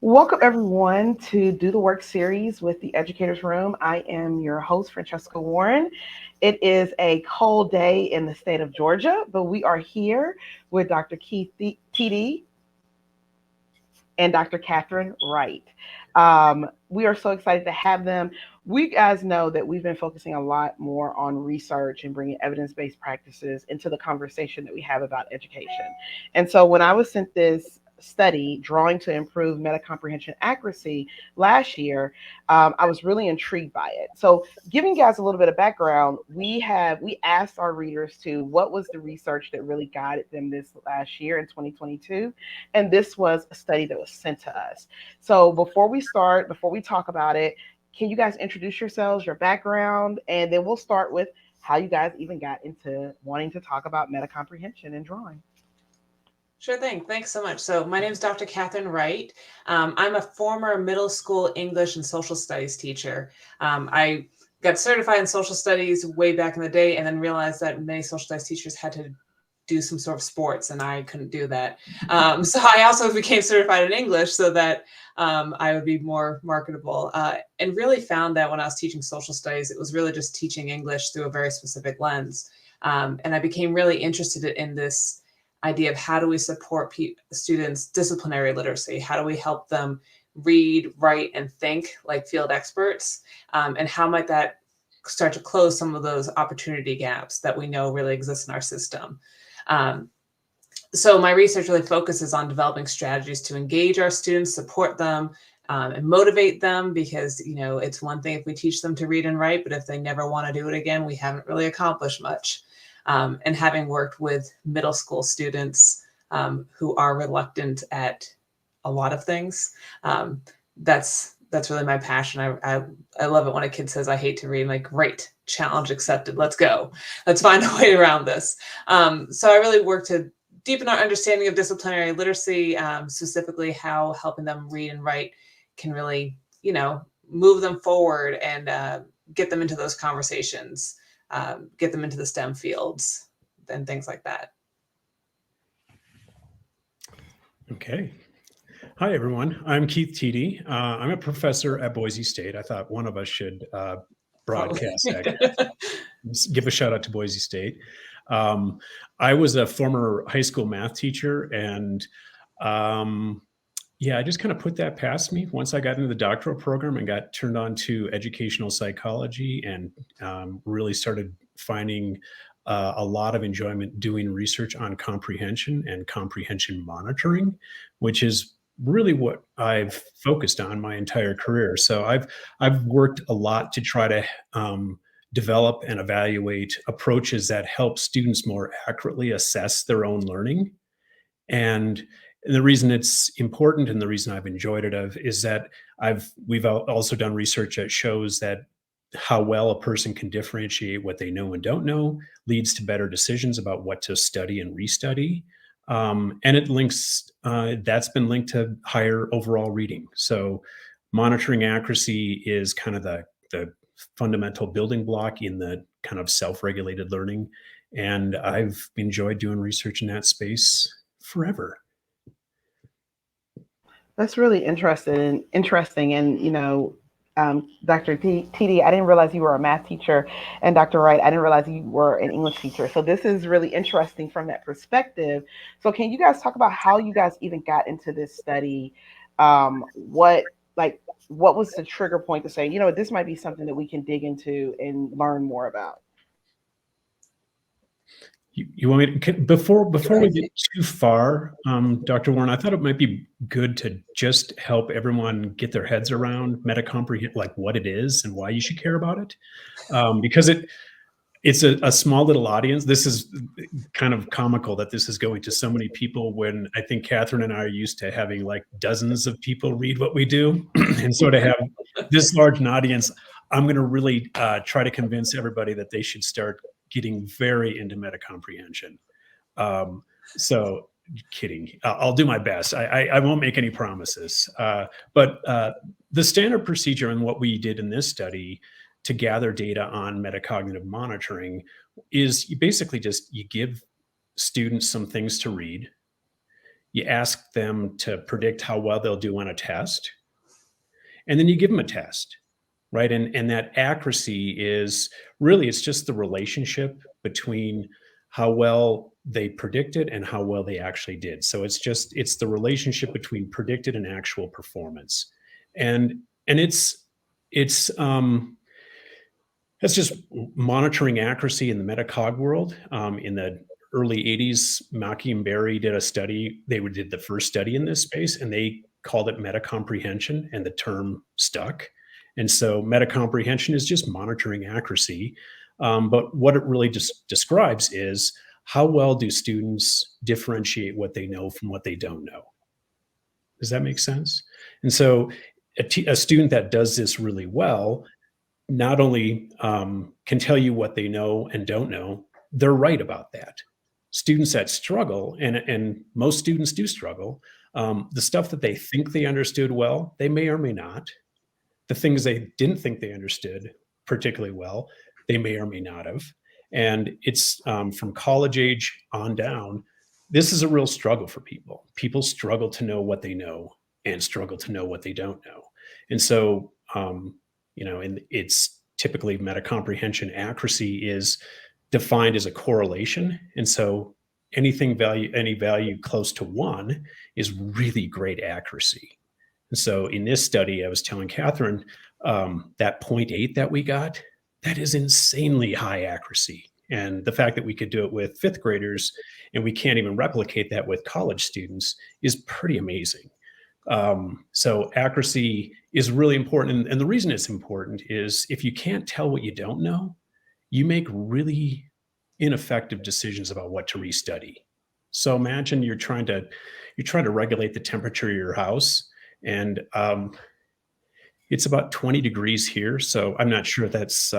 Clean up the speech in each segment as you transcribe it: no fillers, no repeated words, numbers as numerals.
Welcome, everyone, to Do the Work series with the Educators Room. I am your host, Francesca Warren. It is a cold day in the state of Georgia, but we are here with Dr. TD and Dr. Katherine Wright. We are so excited to have them. We guys know that we've been focusing a lot more on research and bringing evidence-based practices into the conversation that we have about education. And so when I was sent this study, Drawing to Improve Meta-Comprehension Accuracy, last year, I was really intrigued by it. So giving you guys a little bit of background, we asked our readers to what was the research that really guided them this last year in 2022, and this was a study that was sent to us. So before we talk about it, can you guys introduce yourselves, your background, and then we'll start with how you guys even got into wanting to talk about meta comprehension and drawing. Sure thing. Thanks so much. So my name is Dr. Katherine Wright. I'm a former middle school English and social studies teacher. I got certified in social studies way back in the day and then realized that many social studies teachers had to do some sort of sports and I couldn't do that. So I also became certified in English so that I would be more marketable, and really found that when I was teaching social studies, it was really just teaching English through a very specific lens. And I became really interested in this idea of how do we support students' disciplinary literacy? How do we help them read, write, and think like field experts? And how might that start to close some of those opportunity gaps that we know really exist in our system? So my research really focuses on developing strategies to engage our students, support them, and motivate them, because it's one thing if we teach them to read and write, but if they never want to do it again, we haven't really accomplished much. And having worked with middle school students who are reluctant at a lot of things, that's really my passion. I love it when a kid says, I hate to read. I'm like, great, challenge accepted. Let's go. Let's find a way around this. So I really work to deepen our understanding of disciplinary literacy, specifically how helping them read and write can really, move them forward and get them into those conversations, get them into the STEM fields and things like that. Okay. Hi, everyone. I'm Keith TD. I'm a professor at Boise State. I thought one of us should broadcast that. Give a shout out to Boise State. I was a former high school math teacher, and I just kind of put that past me once I got into the doctoral program and got turned on to educational psychology, and really started finding a lot of enjoyment doing research on comprehension and comprehension monitoring, which is really what I've focused on my entire career. So I've worked a lot to try to develop and evaluate approaches that help students more accurately assess their own learning. And the reason it's important and the reason I've enjoyed it is that we've also done research that shows that how well a person can differentiate what they know and don't know leads to better decisions about what to study and restudy. And that's been linked to higher overall reading. So monitoring accuracy is kind of the fundamental building block in the kind of self-regulated learning. And I've enjoyed doing research in that space forever. That's really interesting. And Dr. TD, I didn't realize you were a math teacher, and Dr. Wright, I didn't realize you were an English teacher. So this is really interesting from that perspective. So can you guys talk about how you guys even got into this study? What was the trigger point to say, this might be something that we can dig into and learn more about? You want me to, before we get too far, Dr. Warren, I thought it might be good to just help everyone get their heads around meta-comprehension, like what it is and why you should care about it, because it's a small little audience. This is kind of comical that this is going to so many people when I think Katherine and I are used to having like dozens of people read what we do, and so to have this large an audience, I'm going to really try to convince everybody that they should start getting very into meta-comprehension. So kidding. I'll do my best. I won't make any promises. But the standard procedure and what we did in this study to gather data on metacognitive monitoring is you basically you give students some things to read. you ask them to predict how well they'll do on a test, and then you give them a test, right? And that accuracy is really, it's just the relationship between how well they predicted and how well they actually did. So it's the relationship between predicted and actual performance. And it's just monitoring accuracy in the metacog world. In the early 80s, Mackey and Barry did a study. They did the first study in this space, and they called it meta-comprehension, and the term stuck. And so meta-comprehension is just monitoring accuracy. But what it really just describes is how well do students differentiate what they know from what they don't know? Does that make sense? And so a student that does this really well not only can tell you what they know and don't know, they're right about that. Students that struggle, and most students do struggle, the stuff that they think they understood well, they may or may not. The things they didn't think they understood particularly well, they may or may not have. And it's from college age on down, this is a real struggle for people. People struggle to know what they know and struggle to know what they don't know. And so, and it's typically meta-comprehension accuracy is defined as a correlation. And so any value close to 1 is really great accuracy. And so in this study, I was telling Katherine, that 0.8 that we got, that is insanely high accuracy. And the fact that we could do it with 5th graders and we can't even replicate that with college students is pretty amazing. So accuracy is really important. And the reason it's important is if you can't tell what you don't know, you make really ineffective decisions about what to restudy. So imagine you're trying to regulate the temperature of your house, and it's about 20 degrees here. So I'm not sure that's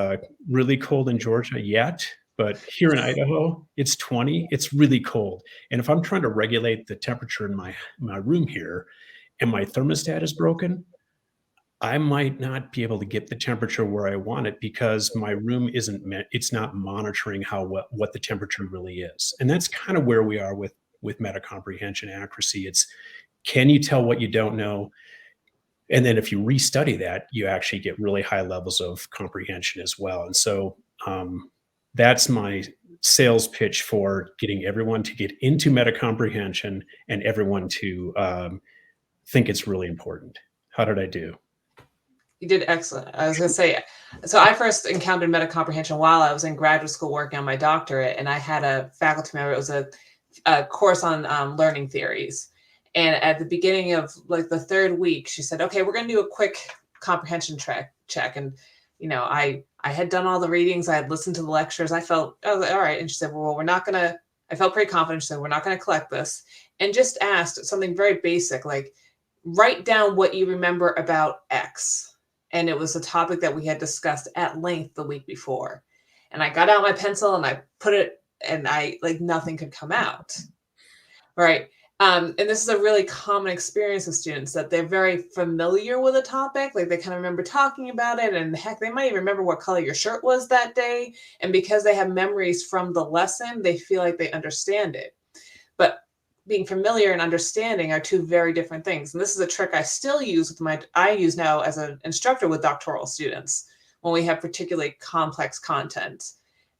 really cold in Georgia yet, but here in Idaho, it's 20. It's really cold. And if I'm trying to regulate the temperature in my room here, and my thermostat is broken, I might not be able to get the temperature where I want it because my room it's not monitoring what the temperature really is. And that's kind of where we are with meta-comprehension accuracy. It's, can you tell what you don't know? And then if you restudy that, you actually get really high levels of comprehension as well. And so that's my sales pitch for getting everyone to get into meta-comprehension and everyone to think it's really important. How did I do? You did excellent. I was going to say, so I first encountered meta-comprehension while I was in graduate school working on my doctorate, and I had a faculty member. It was a course on learning theories. And at the beginning of like the 3rd week, she said, okay, we're going to do a quick comprehension check. And, I had done all the readings. I had listened to the lectures. I felt, all right. And she said, well, I felt pretty confident. She said, we're not going to collect this. And just asked something very basic, like, write down what you remember about X. And it was a topic that we had discussed at length the week before. And I got out my pencil and I put it, and nothing could come out. Right. And this is a really common experience with students, that they're very familiar with a topic. Like, they kind of remember talking about it, and heck, they might even remember what color your shirt was that day. And because they have memories from the lesson, they feel like they understand it. But being familiar and understanding are 2 very different things. And this is a trick I still use I use now as an instructor with doctoral students when we have particularly complex content.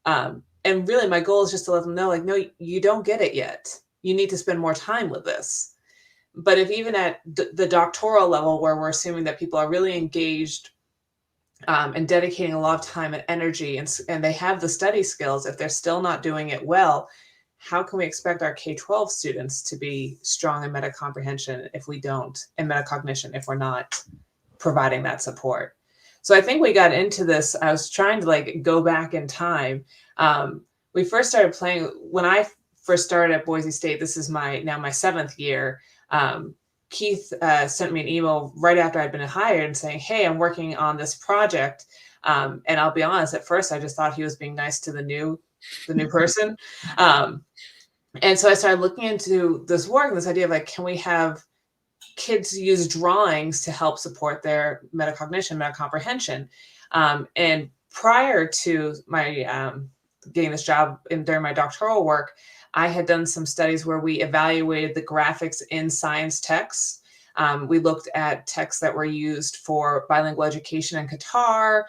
And really my goal is just to let them know, like, no, you don't get it yet. You need to spend more time with this. But if even at the doctoral level, where we're assuming that people are really engaged and dedicating a lot of time and energy, and they have the study skills, if they're still not doing it well, how can we expect our K-12 students to be strong in meta-comprehension if we don't, and metacognition, if we're not providing that support? So I think we got into this. I was trying to go back in time. We first started playing when I first started at Boise State. This is my 7th year. Keith sent me an email right after I'd been hired and saying, hey, I'm working on this project. And I'll be honest, at first I just thought he was being nice to the new person. And so I started looking into this work, this idea of can we have kids use drawings to help support their metacognition, metacomprehension? And prior to my getting this job during my doctoral work, I had done some studies where we evaluated the graphics in science texts. We looked at texts that were used for bilingual education in Qatar,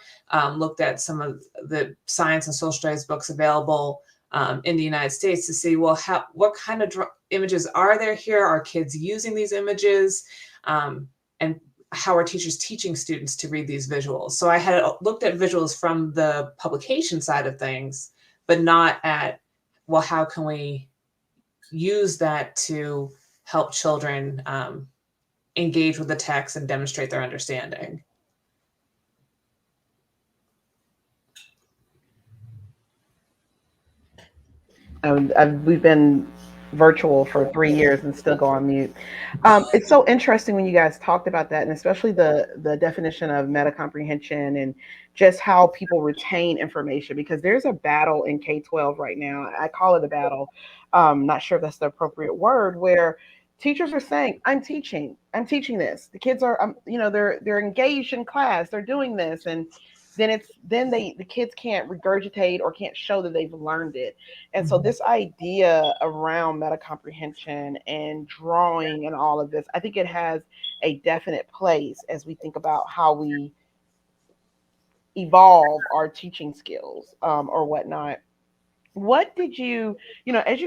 looked at some of the science and social studies books available in the United States to see, well, what kind of images are there here? Are kids using these images? And how are teachers teaching students to read these visuals? So I had looked at visuals from the publication side of things, but not at, well, how can we use that to help children engage with the text and demonstrate their understanding? We've been virtual for 3 years and still go on mute. It's so interesting when you guys talked about that, and especially the definition of meta-comprehension and just how people retain information, because there's a battle in K-12 right now. I call it a battle. Not sure if that's the appropriate word, where teachers are saying, I'm teaching this. The kids are, they're engaged in class, they're doing this. And then the kids can't regurgitate or can't show that they've learned it. And so this idea around meta comprehension and drawing and all of this, I think it has a definite place as we think about how we evolve our teaching skills or whatnot. What did as you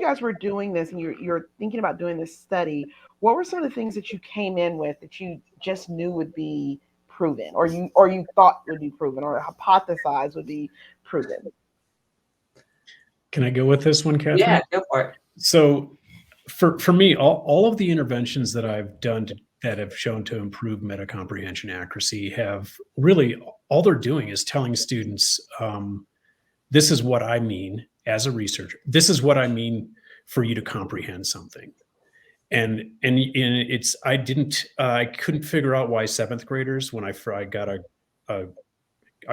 guys were doing this and you're thinking about doing this study, what were some of the things that you came in with that you just knew would be proven, or you thought would be proven, or hypothesized would be proven? Can I go with this one, Katherine? Yeah, go for it. So for me, all of the interventions that I've done that have shown to improve meta comprehension accuracy have really, all they're doing is telling students, this is what I mean as a researcher. This is what I mean for you to comprehend something. And it's, I couldn't figure out why seventh graders, when I got a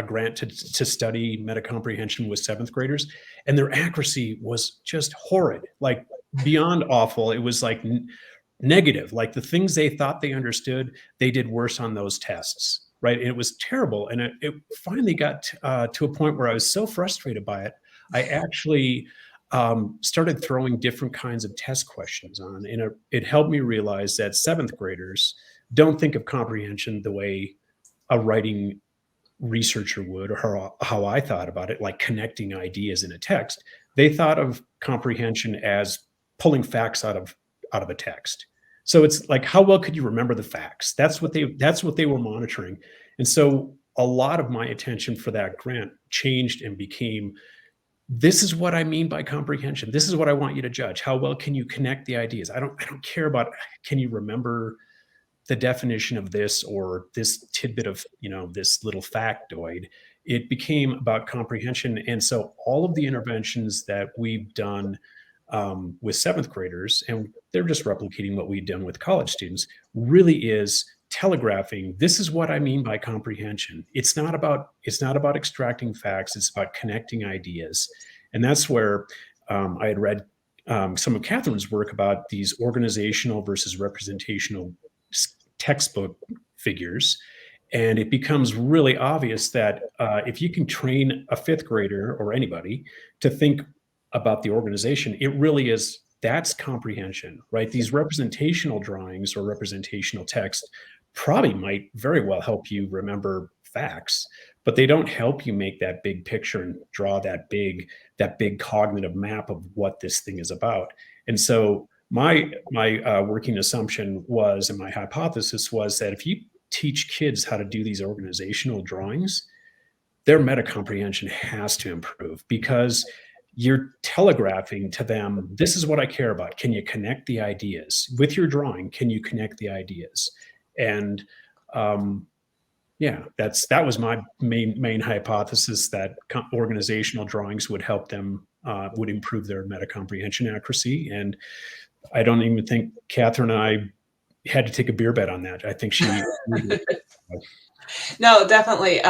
grant to study meta comprehension with seventh graders, and their accuracy was just horrid, like beyond awful. It was like negative, like the things they thought they understood, they did worse on those tests, right? And it was terrible. And it finally got to a point where I was so frustrated by it, I actually started throwing different kinds of test questions on. And it helped me realize that seventh graders don't think of comprehension the way a writing researcher would, or how I thought about it, like connecting ideas in a text. They thought of comprehension as pulling facts out of a text. So it's like, how well could you remember the facts? That's what they were monitoring. And so a lot of my attention for that grant changed and became, this is what I mean by comprehension. This is what I want you to judge. How well can you connect the ideas? I don't care about, can you remember the definition of this or this tidbit of, this little factoid. It became about comprehension. And so all of the interventions that we've done with seventh graders, and they're just replicating what we've done with college students, really is telegraphing, this is what I mean by comprehension. It's not about extracting facts. It's about connecting ideas. And that's where I had read some of Katherine's work about these organizational versus representational textbook figures. And it becomes really obvious that if you can train a fifth grader or anybody to think about the organization, it really is, that's comprehension, right? These representational drawings or representational text probably might very well help you remember facts, but they don't help you make that big picture and draw that big cognitive map of what this thing is about. And so my working assumption was, and my hypothesis was, that if you teach kids how to do these organizational drawings, their meta comprehension has to improve, because you're telegraphing to them, this is what I care about. Can you connect the ideas with your drawing? Can you connect the ideas? And that was my main hypothesis, that organizational drawings would help them, would improve their meta comprehension accuracy. And I don't even think Katherine and I had to take a beer bet on that. I think she. No, definitely.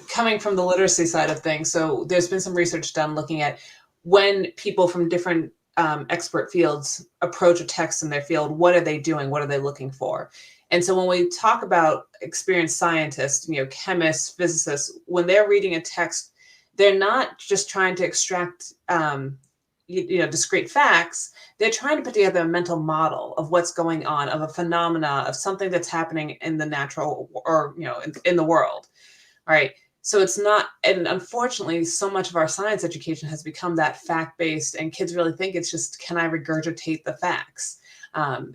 Coming from the literacy side of things, so there's been some research done looking at when people from different expert fields approach a text in their field, what are they doing? What are they looking for? And so when we talk about experienced scientists, chemists, physicists, when they're reading a text, they're not just trying to extract discrete facts, they're trying to put together a mental model of what's going on, of a phenomena, of something that's happening in the natural or, in the world. All right. So it's not, and unfortunately, so much of our science education has become that fact-based, and kids really think it's just, can I regurgitate the facts?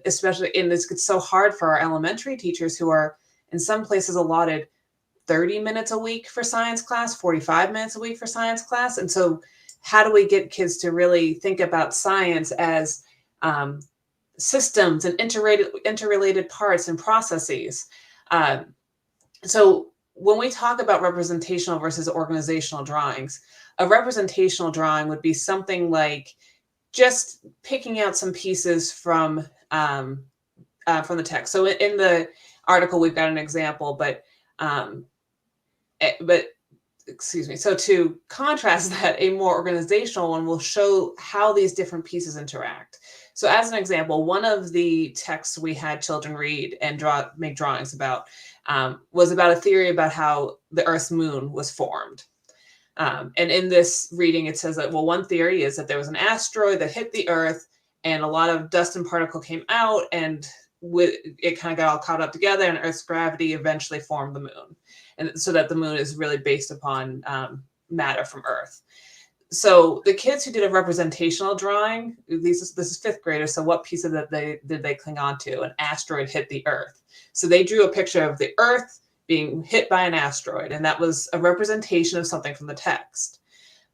Especially, and this gets so hard for our elementary teachers who are in some places allotted 30 minutes a week for science class, 45 minutes a week for science class. And so how do we get kids to really think about science as systems and interrelated parts and processes? So when we talk about representational versus organizational drawings, a representational drawing would be something like just picking out some pieces from the text. So in the article, we've got an example, but excuse me. So to contrast that, a more organizational one will show how these different pieces interact. So as an example, one of the texts we had children read and make drawings about was about a theory about how the Earth's moon was formed. And in this reading, it says that, well, one theory is that there was an asteroid that hit the Earth and a lot of dust and particle came out, and it kind of got all caught up together, and Earth's gravity eventually formed the moon. And so that the moon is really based upon matter from Earth. So the kids who did a representational drawing, this is fifth graders. So what piece of that did they cling on to? An asteroid hit the Earth. So they drew a picture of the Earth being hit by an asteroid, and that was a representation of something from the text.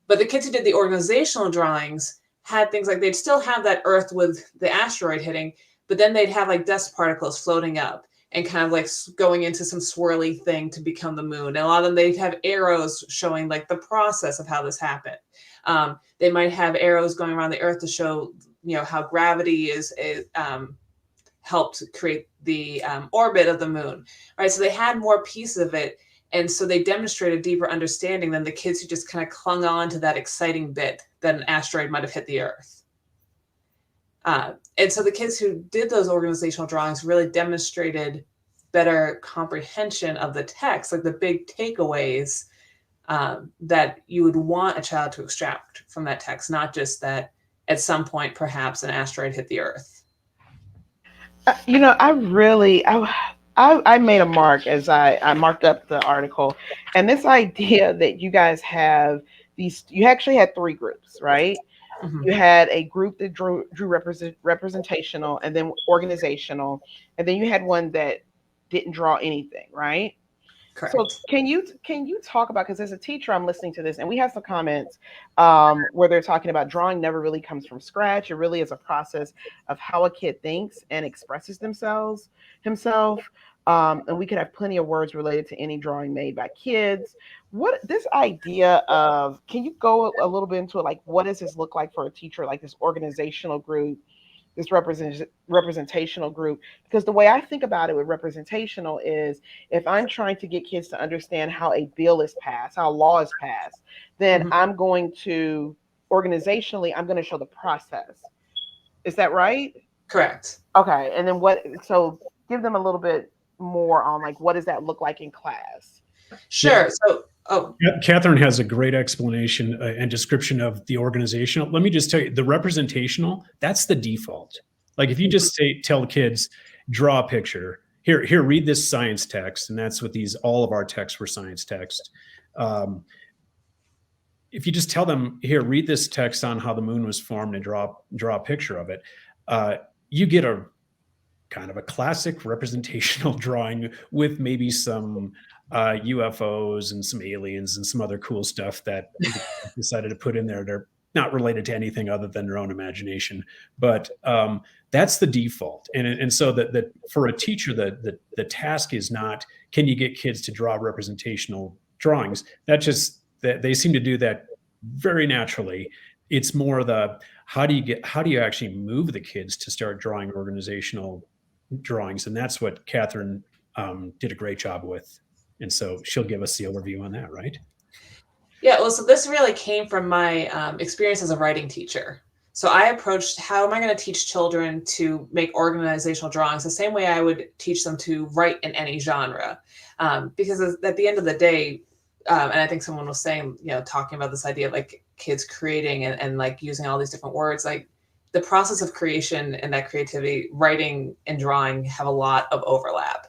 But the kids who did the organizational drawings had things like, they'd still have that Earth with the asteroid hitting, but then they'd have like dust particles floating up and kind of like going into some swirly thing to become the moon. And a lot of them, they'd have arrows showing like the process of how this happened. They might have arrows going around the Earth to show, how gravity helped create the orbit of the moon. Right. So they had more pieces of it. And so they demonstrated deeper understanding than the kids who just kind of clung on to that exciting bit that an asteroid might have hit the Earth. And so the kids who did those organizational drawings really demonstrated better comprehension of the text, like the big takeaways that you would want a child to extract from that text, not just that at some point, perhaps an asteroid hit the Earth. I made a mark as I marked up the article, and this idea that you guys have you actually had three groups, right? Mm-hmm. You had a group that drew representational, and then organizational, and then you had one that didn't draw anything, right? Correct. So can you talk about, because as a teacher, I'm listening to this, and we have some comments where they're talking about drawing never really comes from scratch. It really is a process of how a kid thinks and expresses himself. And we could have plenty of words related to any drawing made by kids. What this idea of, can you go a little bit into it? Like, what does this look like for a teacher, like this organizational group, this representational group? Because the way I think about it with representational is, if I'm trying to get kids to understand how a bill is passed, how a law is passed, then Mm-hmm. I'm going to, organizationally, I'm going to show the process. Is that right? Correct. Okay. And then so give them a little bit more on, like, what does that look like in class? Sure. So, Katherine has a great explanation and description of the organizational. Let me just tell you, the representational, that's the default. Like, if you just tell kids, draw a picture, here, read this science text, and that's what all of our texts were science text. If you just tell them, here, read this text on how the moon was formed and draw a picture of it, you get a kind of a classic representational drawing with maybe some UFOs and some aliens and some other cool stuff that decided to put in there. They're not related to anything other than their own imagination, but that's the default. And so that for a teacher, the task is not, can you get kids to draw representational drawings? That they seem to do that very naturally. It's more how do you actually move the kids to start drawing organizational drawings? And that's what Katherine did a great job with. And so she'll give us the overview on that, right? Yeah, well, so this really came from my experience as a writing teacher. So I approached, how am I going to teach children to make organizational drawings the same way I would teach them to write in any genre? Because at the end of the day, and I think someone was saying, talking about this idea of like, kids creating and like using all these different words, like the process of creation and that creativity, writing and drawing have a lot of overlap.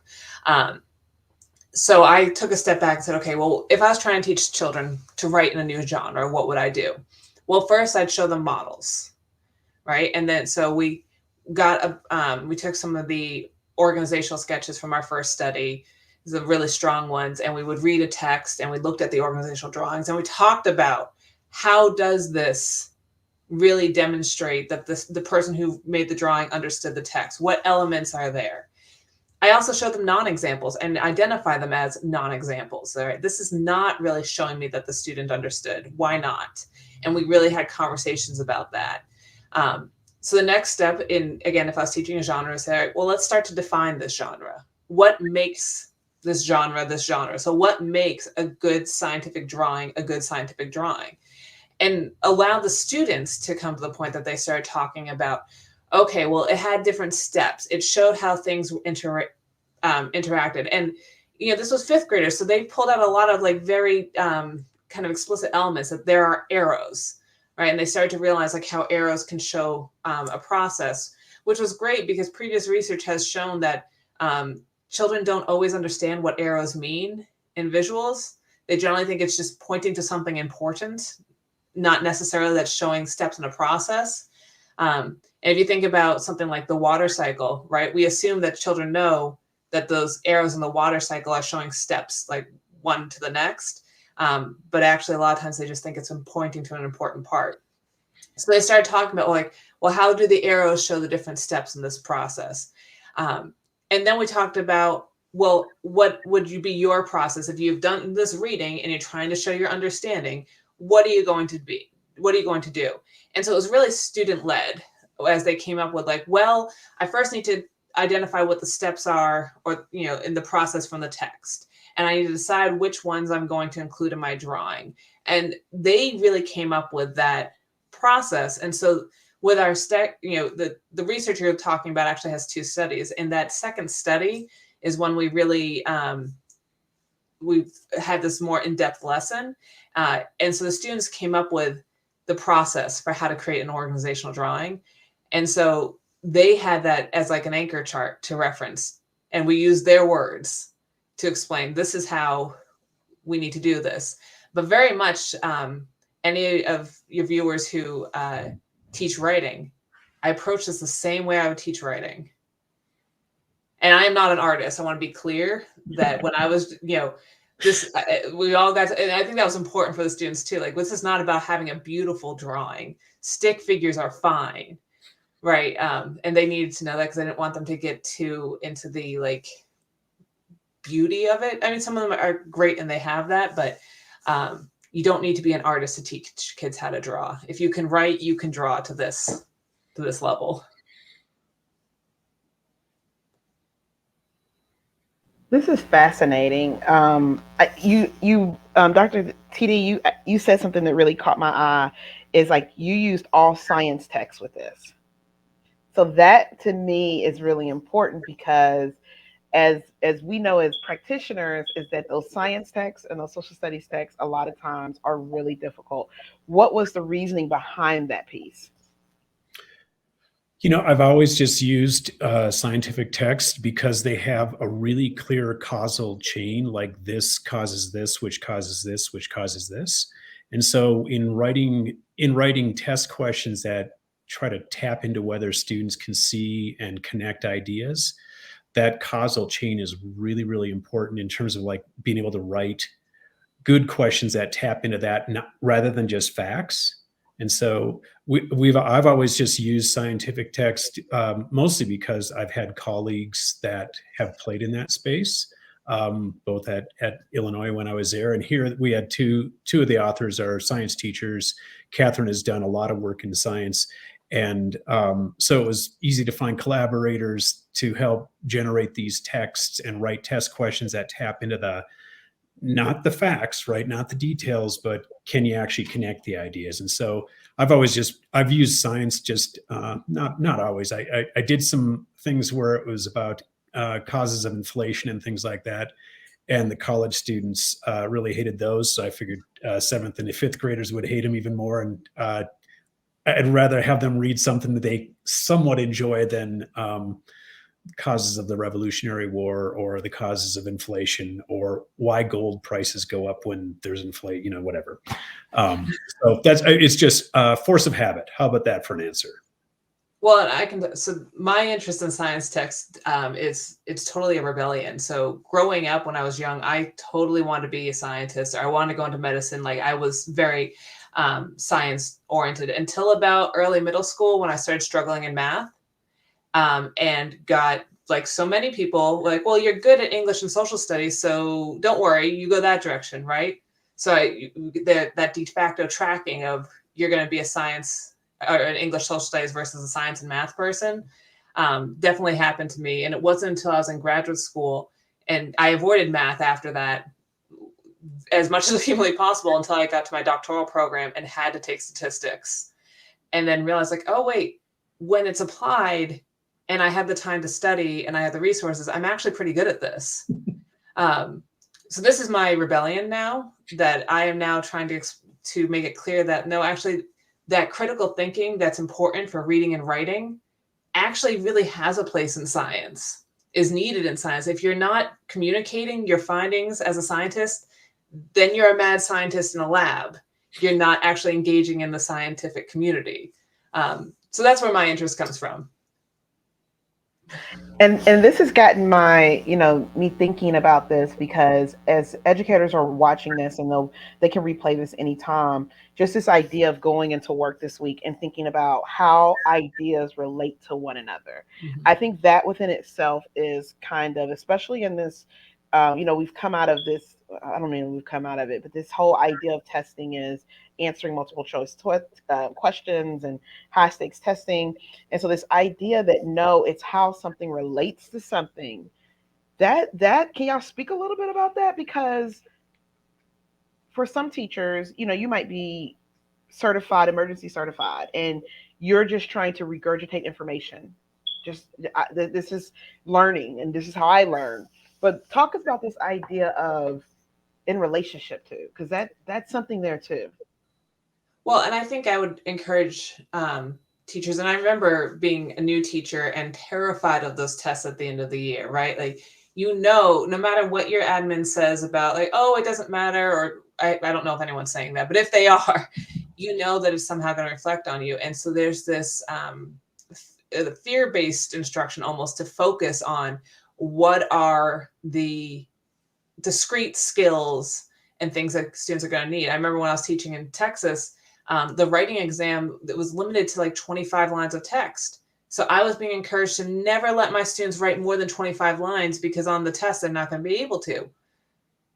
So I took a step back and said, okay, well, if I was trying to teach children to write in a new genre, what would I do? Well, first I'd show them models, right? And then so we got we took some of the organizational sketches from our first study, the really strong ones, and we would read a text and we looked at the organizational drawings and we talked about how does this really demonstrate that the person who made the drawing understood the text? What elements are there? I also showed them non-examples and identify them as non-examples. Right? This is not really showing me that the student understood. Why not? And we really had conversations about that. So the next step again, if I was teaching a genre, is say, well, let's start to define this genre. What makes this genre this genre? So what makes a good scientific drawing a good scientific drawing? And allow the students to come to the point that they started talking about, okay, well, it had different steps. It showed how things interacted. And, this was fifth graders. So they pulled out a lot of like very kind of explicit elements, that there are arrows, right? And they started to realize like how arrows can show a process, which was great because previous research has shown that children don't always understand what arrows mean in visuals. They generally think it's just pointing to something important, not necessarily that's showing steps in a process. And if you think about something like the water cycle, right, we assume that children know that those arrows in the water cycle are showing steps, like one to the next. But actually, a lot of times they just think it's pointing to an important part. So they started talking about like, well, how do the arrows show the different steps in this process? And then we talked about, well, what would be your process if you've done this reading and you're trying to show your understanding? What are you going to be? What are you going to do? And so it was really student-led as they came up with like, well, I first need to identify what the steps are, or, in the process from the text. And I need to decide which ones I'm going to include in my drawing. And they really came up with that process. And so with our the research you're talking about actually has two studies. And that second study is when we really, we've had this more in-depth lesson. And so the students came up with the process for how to create an organizational drawing. And so they had that as like an anchor chart to reference. And we used their words to explain, this is how we need to do this. But very much any of your viewers who teach writing, I approach this the same way I would teach writing. And I am not an artist. I want to be clear that when I was, we all got to, and I think that was important for the students too. Like, this is not about having a beautiful drawing. Stick figures are fine, right? And they needed to know that because I didn't want them to get too into the like beauty of it. I mean, some of them are great and they have that, but you don't need to be an artist to teach kids how to draw. If you can write, you can draw to this level. This is fascinating. Dr. TD, you said something that really caught my eye. Is like you used all science text with this. So that to me is really important because as we know as practitioners, is that those science texts and those social studies texts a lot of times are really difficult. What was the reasoning behind that piece? I've always just used scientific text because they have a really clear causal chain, like this causes this, which causes this, which causes this. And so in writing test questions that try to tap into whether students can see and connect ideas, that causal chain is really, really important in terms of like being able to write good questions that tap into that, rather than just facts. And so I've always just used scientific text, mostly because I've had colleagues that have played in that space, both at Illinois when I was there, and here we had two of the authors are science teachers. Katherine has done a lot of work in science, and so it was easy to find collaborators to help generate these texts and write test questions that tap into not the facts, right? Not the details, but can you actually connect the ideas? And so I've used science, just not always. I did some things where it was about causes of inflation and things like that. and the college students really hated those. So I figured 7th and 5th graders would hate them even more. And I'd rather have them read something that they somewhat enjoy than causes of the Revolutionary War or the causes of inflation or why gold prices go up when there's inflation, whatever. So it's just force of habit. How about that for an answer? Well, so my interest in science text it's totally a rebellion. So growing up when I was young, I totally wanted to be a scientist. Or I wanted to go into medicine. Like I was very science oriented until about early middle school when I started struggling in math. And got, like so many people, like, well, you're good at English and social studies, so don't worry, you go that direction, right? So that de facto tracking of you're going to be a science or an English social studies versus a science and math person definitely happened to me. And it wasn't until I was in graduate school, and I avoided math after that as much as humanly possible until I got to my doctoral program and had to take statistics, and then realized like, oh wait, when it's applied and I have the time to study and I have the resources, I'm actually pretty good at this. So this is my rebellion now, that I am now trying to make it clear that no, actually that critical thinking that's important for reading and writing actually really has a place in science, is needed in science. If you're not communicating your findings as a scientist, then you're a mad scientist in a lab. You're not actually engaging in the scientific community. So that's where my interest comes from. And this has gotten my, me thinking about this, because as educators are watching this, and they can replay this anytime, just this idea of going into work this week and thinking about how ideas relate to one another. Mm-hmm. I think that within itself is kind of, especially in this, we've come out of this, I don't mean we've come out of it, but this whole idea of testing is answering multiple choice questions and high stakes testing. And so this idea that no, it's how something relates to something, that can y'all speak a little bit about that? Because for some teachers, you might be certified, emergency certified, and you're just trying to regurgitate information. This is learning, and this is how I learn. But talk about this idea of in relationship to, because that's something there too. Well, and I think I would encourage teachers, and I remember being a new teacher and terrified of those tests at the end of the year, right? Like, no matter what your admin says about like, oh, it doesn't matter, or I don't know if anyone's saying that, but if they are, that it's somehow going to reflect on you. And so there's this fear-based instruction almost to focus on what are the discrete skills and things that students are going to need. I remember when I was teaching in Texas, the writing exam that was limited to like 25 lines of text. So I was being encouraged to never let my students write more than 25 lines, because on the test, they're not going to be able to.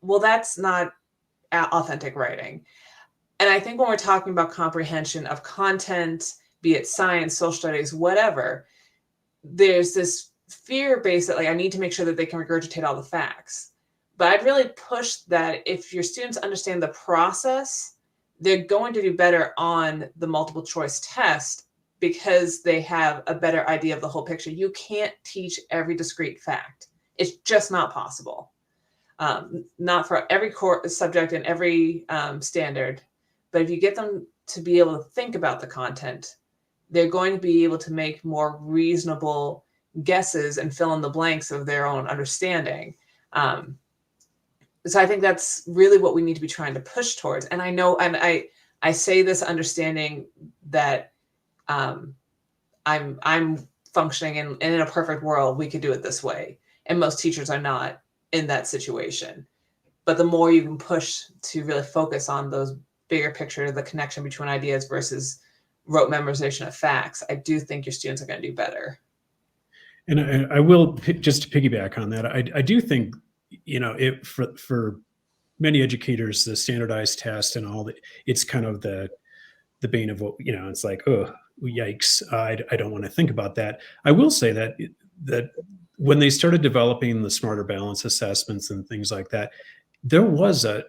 Well, that's not authentic writing. And I think when we're talking about comprehension of content, be it science, social studies, whatever, there's this fear-based that like, I need to make sure that they can regurgitate all the facts. But I'd really push that if your students understand the process, they're going to do better on the multiple choice test, because they have a better idea of the whole picture. You can't teach every discrete fact. It's just not possible. Not for every core subject and every standard. But if you get them to be able to think about the content, they're going to be able to make more reasonable guesses and fill in the blanks of their own understanding. So I think that's really what we need to be trying to push towards. And I know, and I say this understanding that I'm functioning in a perfect world, we could do it this way. And most teachers are not in that situation. But the more you can push to really focus on those bigger picture, the connection between ideas versus rote memorization of facts, I do think your students are going to do better. And I will, just to piggyback on that, I do think, for many educators, the standardized test and all that, it's kind of the bane of what, it's like, oh, yikes, I don't want to think about that. I will say that when they started developing the smarter balance assessments and things like that, there was a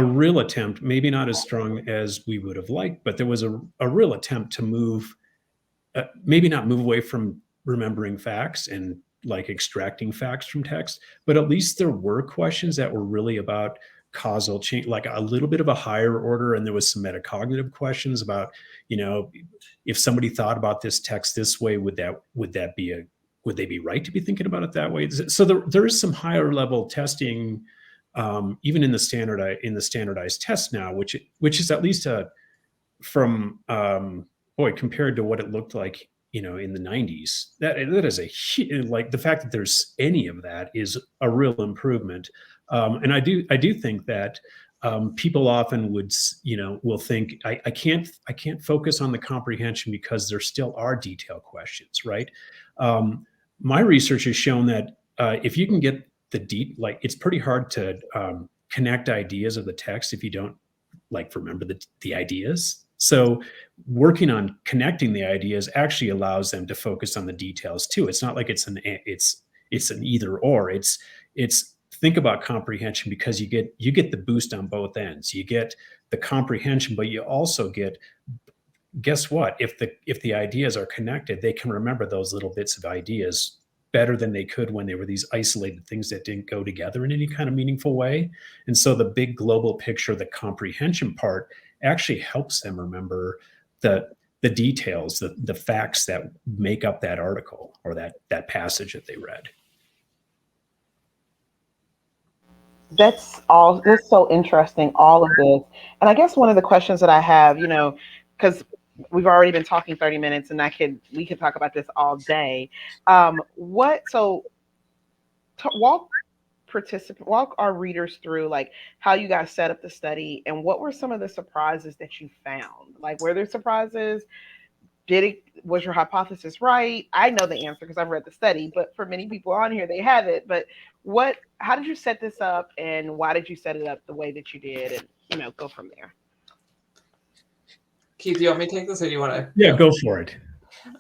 real attempt, maybe not as strong as we would have liked, but there was a real attempt to move, maybe not move away from remembering facts and like extracting facts from text, but at least there were questions that were really about causal change, like a little bit of a higher order. And there was some metacognitive questions about, if somebody thought about this text this way, would they be right to be thinking about it that way? So there is some higher level testing, even in the standardized test now, which is at least from compared to what it looked like, in the 90s, that is like the fact that there's any of that is a real improvement. And I do think that people often will think I can't focus on the comprehension because there still are detailed questions, right? My research has shown that if you can get it's pretty hard to connect ideas of the text if you don't remember the ideas. So working on connecting the ideas actually allows them to focus on the details too. It's not like it's an either or. It's think about comprehension because you get the boost on both ends. You get the comprehension, but you also get, guess what? If the ideas are connected, they can remember those little bits of ideas better than they could when they were these isolated things that didn't go together in any kind of meaningful way. And so the big global picture, the comprehension part, actually helps them remember the details, the facts that make up that article or that passage that they read. That's so interesting, all of this. And I guess one of the questions that I have, because we've already been talking 30 minutes and we could talk about this all day. Walk our readers through how you guys set up the study and what were some of the surprises that you found? Were there surprises? Was your hypothesis right? I know the answer because I've read the study, but for many people on here, they haven't. But how did you set this up and why did you set it up the way that you did, and go from there? Keith, do you want me to take this or do you want to? Yeah, go for it.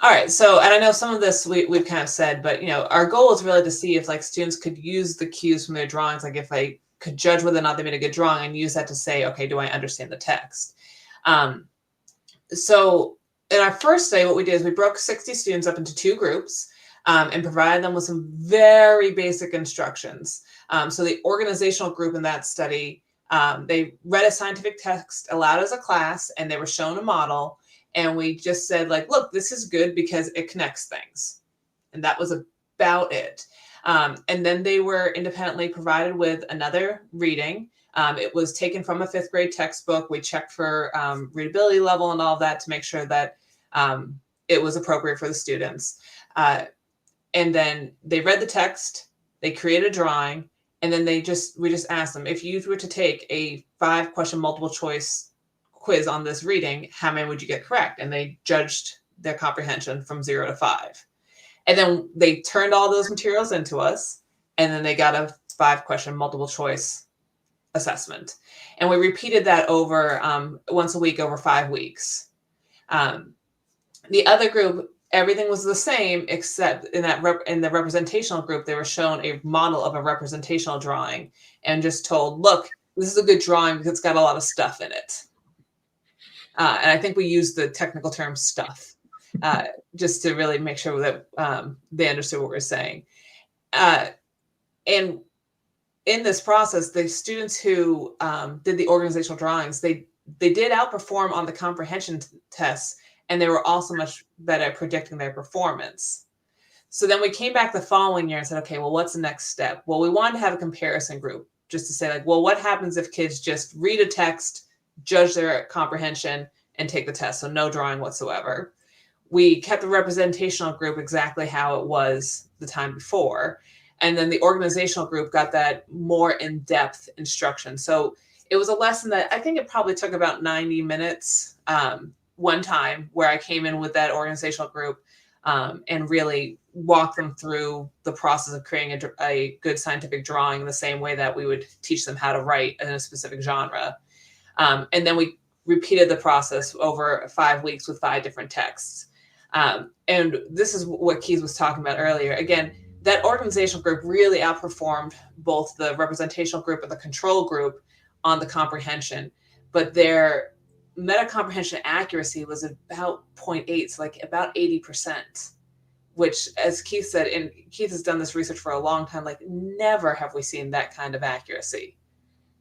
All right. So, and I know some of this we've kind of said, but our goal is really to see if students could use the cues from their drawings, if they could judge whether or not they made a good drawing and use that to say, okay, do I understand the text? So in our first study, what we did is we broke 60 students up into 2 groups and provided them with some very basic instructions. So the organizational group in that study, they read a scientific text aloud as a class and they were shown a model. And we just said, look, this is good because it connects things. And that was about it. And then they were independently provided with another reading. It was taken from a 5th grade textbook. We checked for readability level and all of that to make sure that it was appropriate for the students. And then they read the text, they created a drawing, and then we just asked them, if you were to take a 5-question multiple choice quiz on this reading, how many would you get correct? And they judged their comprehension from 0 to 5. And then they turned all those materials into us, and then they got a 5-question multiple choice assessment. And we repeated that over once a week over 5 weeks. The other group, everything was the same, except in the representational group, they were shown a model of a representational drawing and just told, look, this is a good drawing because it's got a lot of stuff in it. And I think we used the technical term stuff just to really make sure that they understood what we were saying. And in this process, the students who did the organizational drawings, they did outperform on the comprehension tests, and they were also much better at predicting their performance. So then we came back the following year and said, okay, well, what's the next step? Well, we wanted to have a comparison group just to say well, what happens if kids just read a text, judge their comprehension, and take the test? So no drawing whatsoever. We kept the representational group exactly how it was the time before. And then the organizational group got that more in-depth instruction. So it was a lesson that I think it probably took about 90 minutes one time where I came in with that organizational group and really walked them through the process of creating a good scientific drawing in the same way that we would teach them how to write in a specific genre. And then we repeated the process over 5 weeks with 5 different texts. And this is what Keith was talking about earlier. Again, that organizational group really outperformed both the representational group and the control group on the comprehension, but their meta-comprehension accuracy was about 0.8, so about 80%, which, as Keith said, and Keith has done this research for a long time, like never have we seen that kind of accuracy,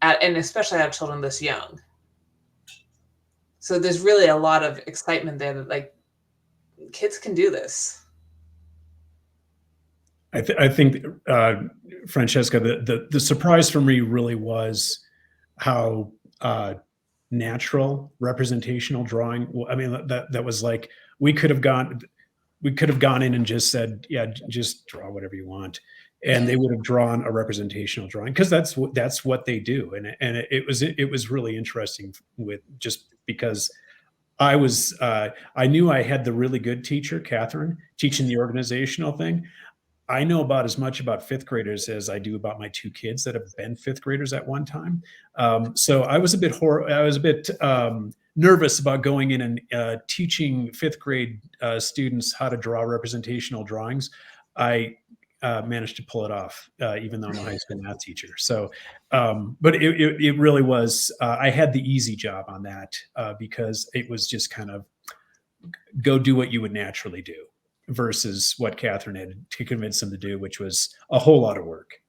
and especially out of children this young. So there's really a lot of excitement there that like kids can do this. I think, Francesca, the surprise for me really was how natural representational drawing. I mean, that was like we could have gone in and just said, yeah, just draw whatever you want, and they would have drawn a representational drawing, because that's what they do. And it was really interesting, with just because I knew I had the really good teacher, Katherine, teaching the organizational thing. I know about as much about fifth graders as I do about my two kids that have been fifth graders at one time. So I was a bit nervous about going in and teaching fifth grade students how to draw representational drawings. I managed to pull it off, even though I'm a high school math teacher. So, but it really was. I had the easy job on that, because it was just kind of go do what you would naturally do, versus what Katherine had to convince them to do, which was a whole lot of work.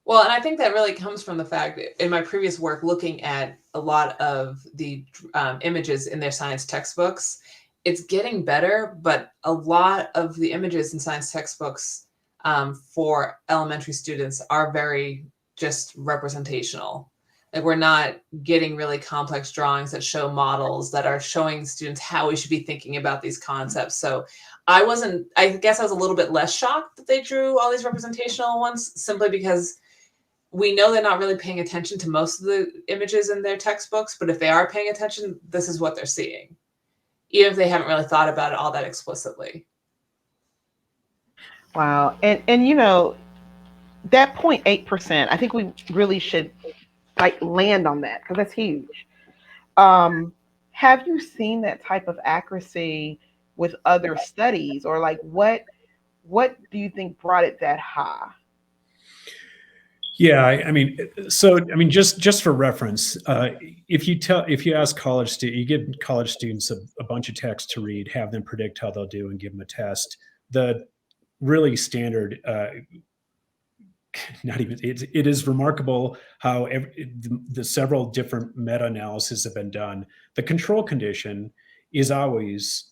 Well, and I think that really comes from the fact that in my previous work, looking at a lot of the images in their science textbooks, it's getting better, but a lot of the images in science textbooks for elementary students are very just representational. Like we're not getting really complex drawings that show models that are showing students how we should be thinking about these concepts. So I guess I was a little bit less shocked that they drew all these representational ones, simply because we know they're not really paying attention to most of the images in their textbooks, but if they are paying attention, this is what they're seeing, even if they haven't really thought about it all that explicitly. Wow. And you know, that 0.8%, I think we really should like land on that, because that's huge. Have you seen that type of accuracy with other studies, or like what do you think brought it that high? Yeah, I mean, just for reference, if you ask college students, you give college students a bunch of text to read, have them predict how they'll do, and give them a test. The really standard, it is remarkable how the several different meta-analyses have been done. The control condition is always,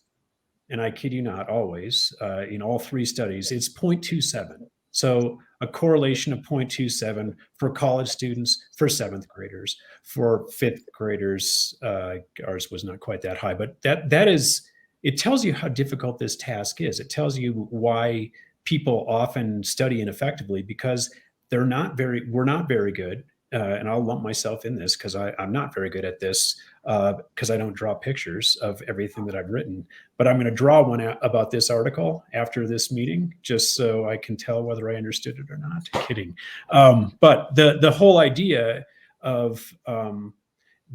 and I kid you not, always, in all three studies, it's 0.27. So a correlation of 0.27 for college students, for seventh graders. For fifth graders, ours was not quite that high, but that is, it tells you how difficult this task is. It tells you why people often study ineffectively, because we're not very good. And I'll lump myself in this, because I'm not very good at this, because I don't draw pictures of everything that I've written. But I'm going to draw one about this article after this meeting, just so I can tell whether I understood it or not. Kidding. But the whole idea of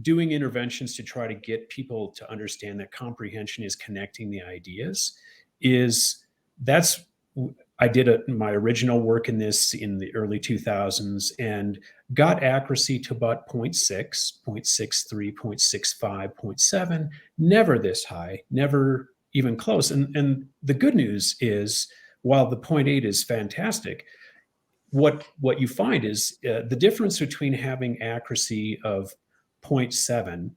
doing interventions to try to get people to understand that comprehension is connecting the ideas I did my original work in this in the early 2000s, and got accuracy to about 0.6, 0.63, 0.65, 0.7, never this high, never even close. And the good news is, while the 0.8 is fantastic, what you find is the difference between having accuracy of 0.7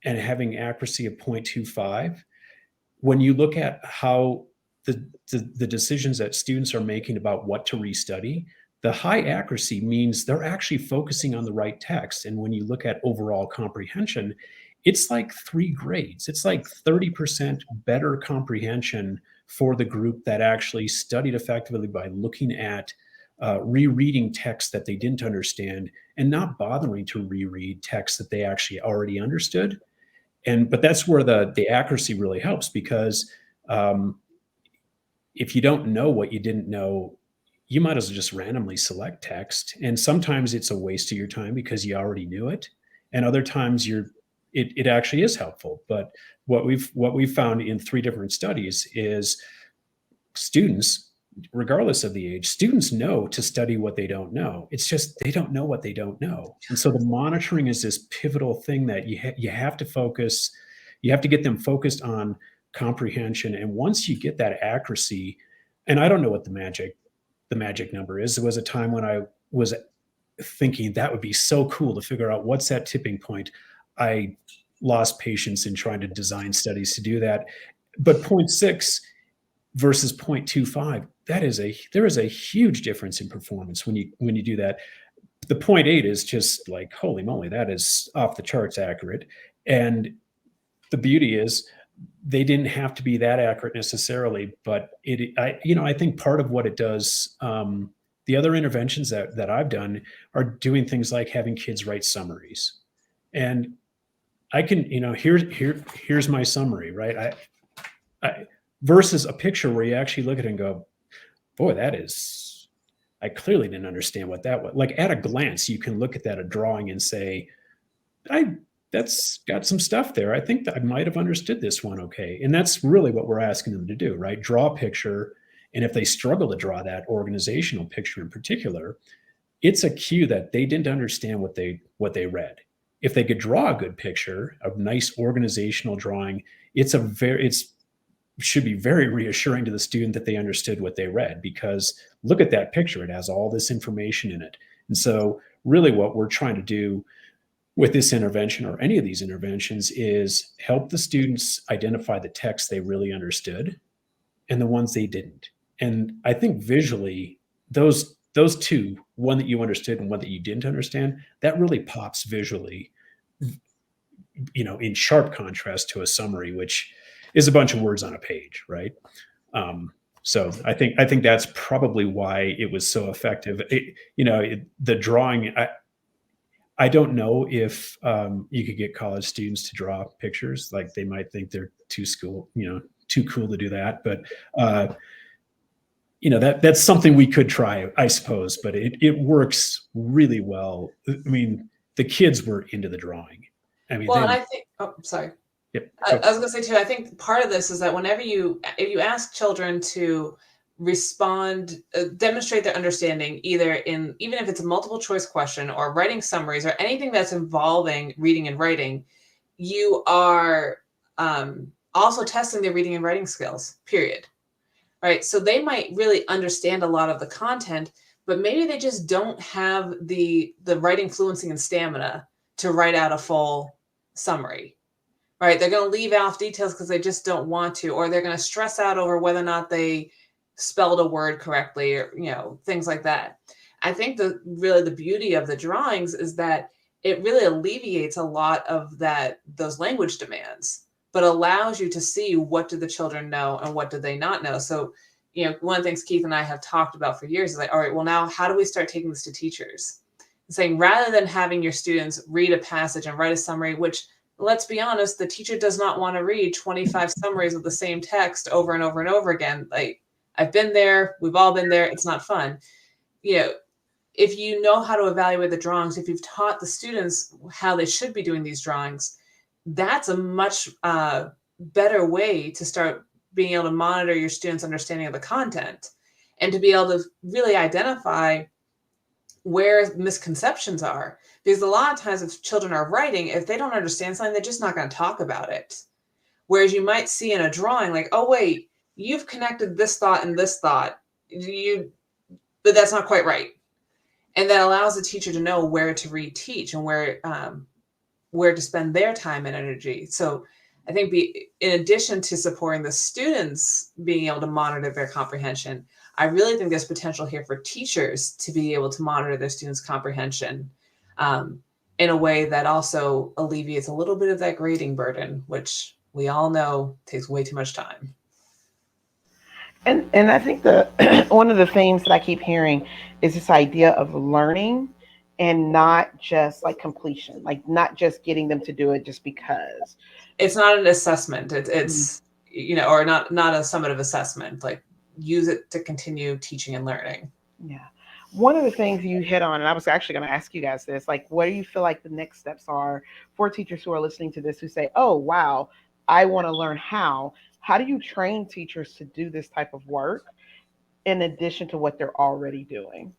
and having accuracy of 0.25, when you look at how the decisions that students are making about what to restudy, the high accuracy means they're actually focusing on the right text. And when you look at overall comprehension, it's like 3 grades. It's like 30% better comprehension for the group that actually studied effectively by looking at rereading texts that they didn't understand, and not bothering to reread texts that they actually already understood. But that's where the accuracy really helps, because if you don't know what you didn't know, you might as well just randomly select text. And sometimes it's a waste of your time because you already knew it. And other times it actually is helpful. But what we've found in 3 different studies is students, regardless of the age, students know to study what they don't know. It's just they don't know what they don't know. And so the monitoring is this pivotal thing that you have to focus. You have to get them focused on comprehension. And once you get that accuracy, And I don't know what the magic number is. There was a time when I was thinking that would be so cool to figure out what's that tipping point. I lost patience in trying to design studies to do that. But 0.6 versus 0.25, there is a huge difference in performance when you do that. The 0.8 is just like, holy moly, that is off the charts accurate. And the beauty is they didn't have to be that accurate necessarily, but I think part of what it does, the other interventions that I've done are doing things like having kids write summaries. And I can, here's my summary, right? Versus a picture where you actually look at it and go, boy, I clearly didn't understand what that was. Like at a glance, you can look at that, a drawing, and say, that's got some stuff there. I think that I might have understood this one okay. And that's really what we're asking them to do, right? Draw a picture. And if they struggle to draw that organizational picture in particular, it's a cue that they didn't understand what they read. If they could draw a good picture, a nice organizational drawing, it should be very reassuring to the student that they understood what they read, because look at that picture. It has all this information in it. And so really what we're trying to do with this intervention, or any of these interventions, is help the students identify the text they really understood and the ones they didn't. And I think visually, those two, one that you understood and one that you didn't understand, that really pops visually, in sharp contrast to a summary, which is a bunch of words on a page, right? So I think that's probably why it was so effective. The drawing, I don't know if you could get college students to draw pictures. Like they might think they're too cool to do that. But that's something we could try, I suppose. But it works really well. I mean, the kids were into the drawing. I mean, and I think. Oh, sorry. Yep. I was going to say too. I think part of this is that if you ask children to respond, demonstrate their understanding, even if it's a multiple choice question or writing summaries or anything that's involving reading and writing, you are also testing their reading and writing skills, period. Right? So they might really understand a lot of the content, but maybe they just don't have the writing fluency and stamina to write out a full summary. Right? They're going to leave off details because they just don't want to, or they're going to stress out over whether or not they spelled a word correctly, or things like that. I think the beauty of the drawings is that it really alleviates a lot of those language demands, but allows you to see what do the children know and what do they not know. So, one of the things Keith and I have talked about for years is like, all right, well, now how do we start taking this to teachers? Saying rather than having your students read a passage and write a summary, which, let's be honest, the teacher does not want to read 25 summaries of the same text over and over and over again. Like, I've been there. We've all been there. It's not fun. If you know how to evaluate the drawings, if you've taught the students how they should be doing these drawings, that's a much better way to start being able to monitor your students' understanding of the content and to be able to really identify where misconceptions are. Because a lot of times if children are writing, if they don't understand something, they're just not going to talk about it. Whereas you might see in a drawing like, oh, wait, you've connected this thought and this thought, but that's not quite right. And that allows the teacher to know where to reteach and where to spend their time and energy. So I think in addition to supporting the students being able to monitor their comprehension, I really think there's potential here for teachers to be able to monitor their students' comprehension in a way that also alleviates a little bit of that grading burden, which we all know takes way too much time. And I think one of the themes that I keep hearing is this idea of learning and not just like completion, like not just getting them to do it just because. It's not an assessment. It's or not a summative assessment. Like use it to continue teaching and learning. Yeah. One of the things you hit on, and I was actually going to ask you guys this, like, what do you feel like the next steps are for teachers who are listening to this who say, oh, wow, I want to learn how? How do you train teachers to do this type of work in addition to what they're already doing?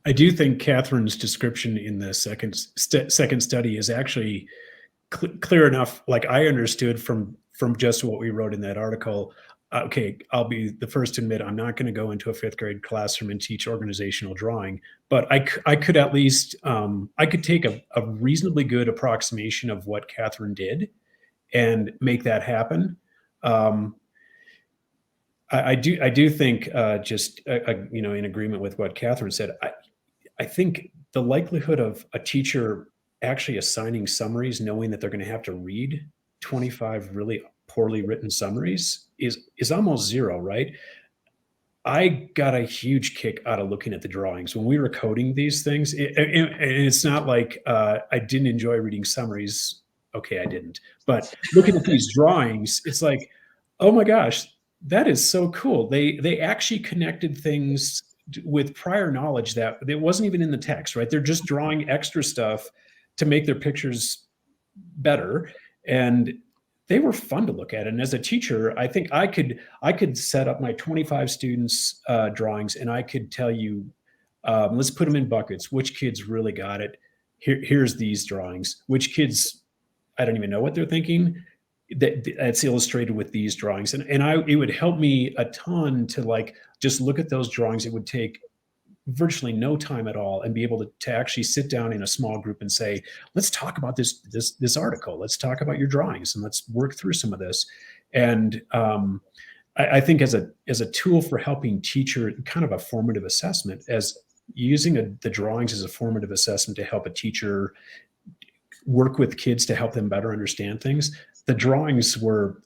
I do think Katherine's description in the second study is actually clear enough. Like I understood from just what we wrote in that article, okay, I'll be the first to admit I'm not going to go into a fifth grade classroom and teach organizational drawing, but I could at least I could take a reasonably good approximation of what Catherine did and make that happen. Um, I do think just in agreement with what Catherine said. I think the likelihood of a teacher actually assigning summaries, knowing that they're going to have to read 25 really poorly written summaries is almost zero, right? I got a huge kick out of looking at the drawings when we were coding these things. And it's not like I didn't enjoy reading summaries. Okay, I didn't. But looking at these drawings, it's like, oh my gosh, that is so cool. They actually connected things with prior knowledge that it wasn't even in the text, right? They're just drawing extra stuff to make their pictures better. And they were fun to look at. And as a teacher, I think I could set up my 25 students drawings, and I could tell you, let's put them in buckets. Which kids really got it? Here's these drawings. Which kids, I don't even know what they're thinking. That's illustrated with these drawings, and it would help me a ton to like just look at those drawings. It would take virtually no time at all and be able to actually sit down in a small group and say, let's talk about this article. Let's talk about your drawings and let's work through some of this. And I think as a tool for helping teacher, kind of a formative assessment, as using the drawings as a formative assessment to help a teacher work with kids to help them better understand things, the drawings were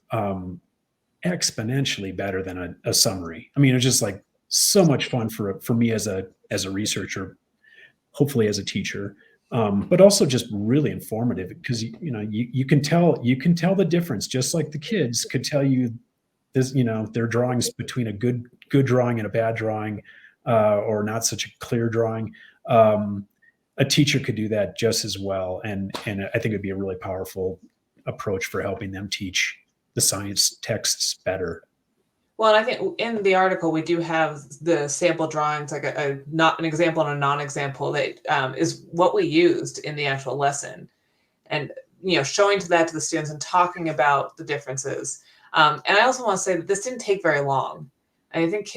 exponentially better than a summary. I mean, it was just like so much fun for me as a researcher, hopefully as a teacher, but also just really informative because you can tell the difference, just like the kids could tell you this, their drawings between a good drawing and a bad drawing, or not such a clear drawing. A teacher could do that just as well, and I think it'd be a really powerful approach for helping them teach the science texts better. Well, and I think in the article, we do have the sample drawings, like not an example and a non-example that is what we used in the actual lesson. And, showing that to the students and talking about the differences. And I also want to say that this didn't take very long. I think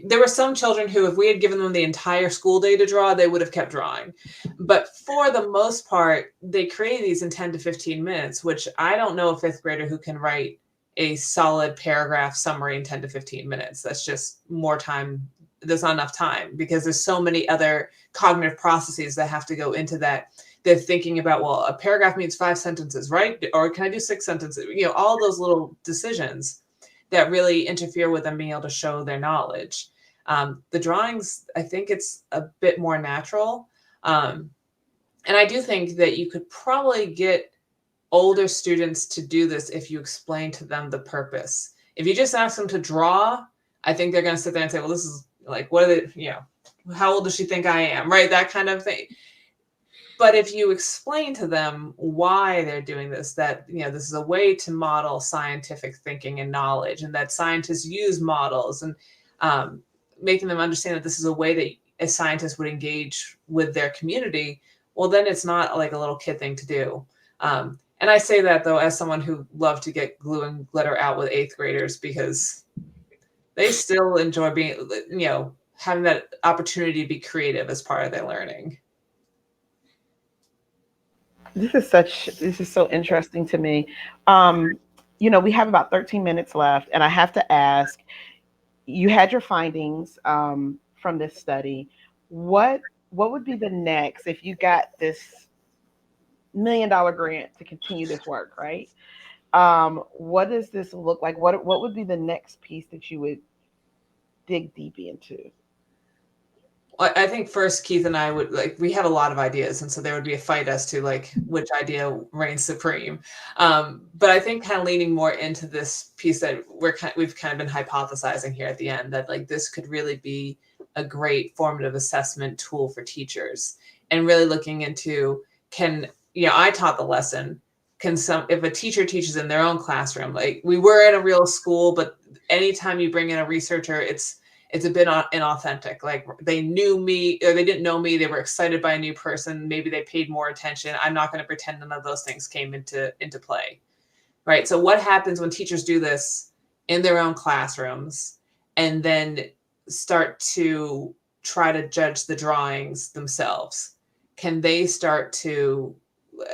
there were some children who, if we had given them the entire school day to draw, they would have kept drawing. But for the most part, they created these in 10 to 15 minutes, which I don't know a fifth grader who can write a solid paragraph summary in 10 to 15 minutes. That's just more time. There's not enough time because there's so many other cognitive processes that have to go into that. They're thinking about, well, a paragraph means 5 sentences, right? Or can I do 6 sentences? All those little decisions that really interfere with them being able to show their knowledge. The drawings, I think it's a bit more natural. And I do think that you could probably get older students to do this if you explain to them the purpose. If you just ask them to draw, I think they're going to sit there and say, well, this is like, what are they, how old does she think I am? Right? That kind of thing. But if you explain to them why they're doing this, that, this is a way to model scientific thinking and knowledge, and that scientists use models, and making them understand that this is a way that a scientist would engage with their community, well, then it's not like a little kid thing to do. And I say that, though, as someone who loved to get glue and glitter out with 8th graders, because they still enjoy being, having that opportunity to be creative as part of their learning. This is so interesting to me. We have about 13 minutes left, and I have to ask, you had your findings from this study. What would be the next if you got this $1 million grant to continue this work, right? What does this look like? What would be the next piece that you would dig deep into? I think first, Keith and I we have a lot of ideas, and so there would be a fight as to which idea reigns supreme. But I think kind of leaning more into this piece that we've kind of been hypothesizing here at the end, that this could really be a great formative assessment tool for teachers, and really looking into, I taught the lesson. If a teacher teaches in their own classroom, we were in a real school, but anytime you bring in a researcher, it's a bit inauthentic. They knew me or they didn't know me. They were excited by a new person. Maybe they paid more attention. I'm not going to pretend none of those things came into play. Right. So what happens when teachers do this in their own classrooms and then start to try to judge the drawings themselves? Can they start to,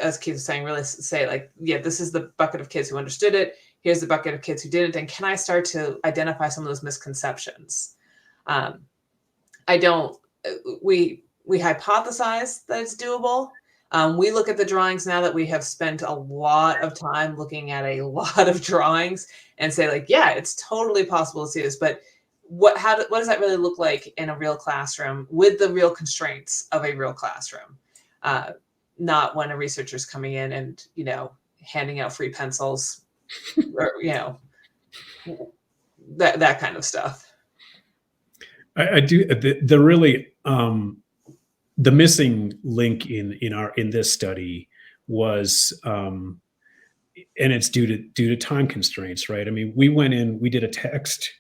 as Keith was saying, really say like, yeah, this is the bucket of kids who understood it. Here's the bucket of kids who didn't. And can I start to identify some of those misconceptions? We hypothesize that it's doable. We look at the drawings now that we have spent a lot of time looking at a lot of drawings and say like, yeah, it's totally possible to see this, but what does that really look like in a real classroom with the real constraints of a real classroom? Not when a researcher's coming in and, handing out free pencils or, that kind of stuff. I do the really the missing link in this study was and it's due to time constraints, right? I mean, we went in, we did a text